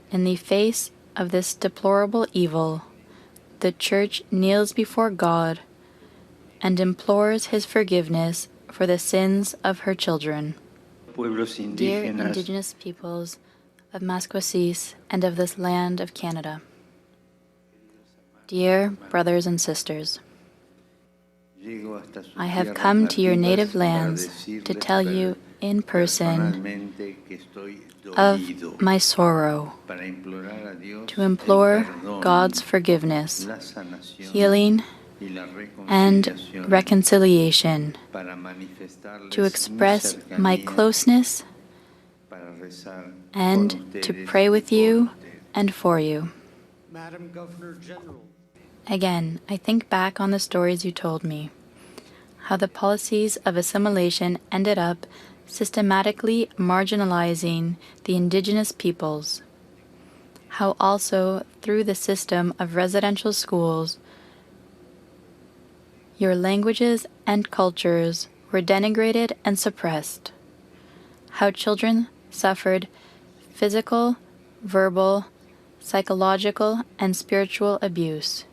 In the face of this deplorable evil, the Church kneels before God and implores His forgiveness for the sins of her children. Dear Indigenous peoples of Masquesis and of this land of Canada, dear brothers and sisters, I have come to your native lands to tell you in person of my sorrow, to implore God's forgiveness, healing, and reconciliation, to express my closeness, and to pray with you and for you. Madam Governor General. Again, I think back on the stories you told me, how the policies of assimilation ended up systematically marginalizing the Indigenous peoples, how also through the system of residential schools, your languages and cultures were denigrated and suppressed, how children suffered physical, verbal, psychological, and spiritual abuse,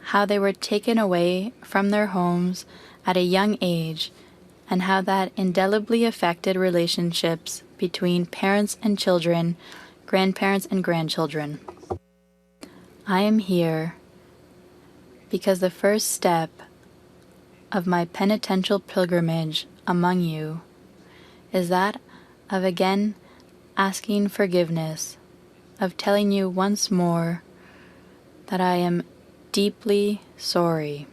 how they were taken away from their homes at a young age, and how that indelibly affected relationships between parents and children, grandparents and grandchildren. I am here because the first step of my penitential pilgrimage among you is that of again asking forgiveness, of telling you once more that I am deeply sorry.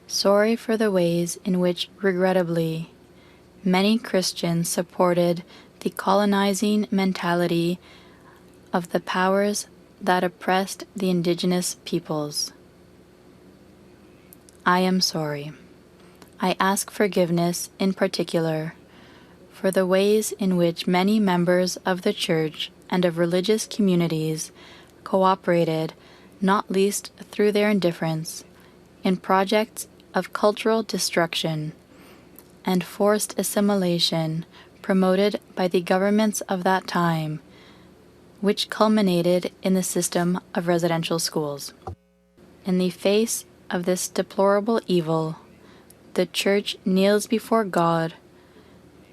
Sorry for the ways in which, regrettably, many Christians supported the colonizing mentality of the powers that oppressed the Indigenous peoples. I am sorry. I ask forgiveness in particular for the ways in which many members of the Church and of religious communities cooperated, not least through their indifference, in projects of cultural destruction and forced assimilation promoted by the governments of that time, which culminated in the system of residential schools. In the face of this deplorable evil, the Church kneels before God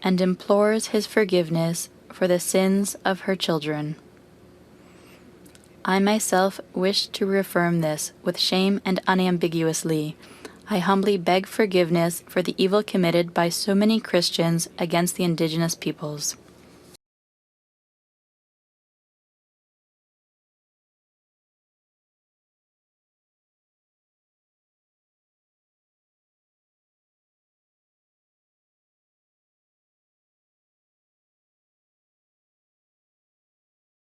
and implores His forgiveness for the sins of her children. I myself wish to reaffirm this with shame and unambiguously. I humbly beg forgiveness for the evil committed by so many Christians against the Indigenous peoples.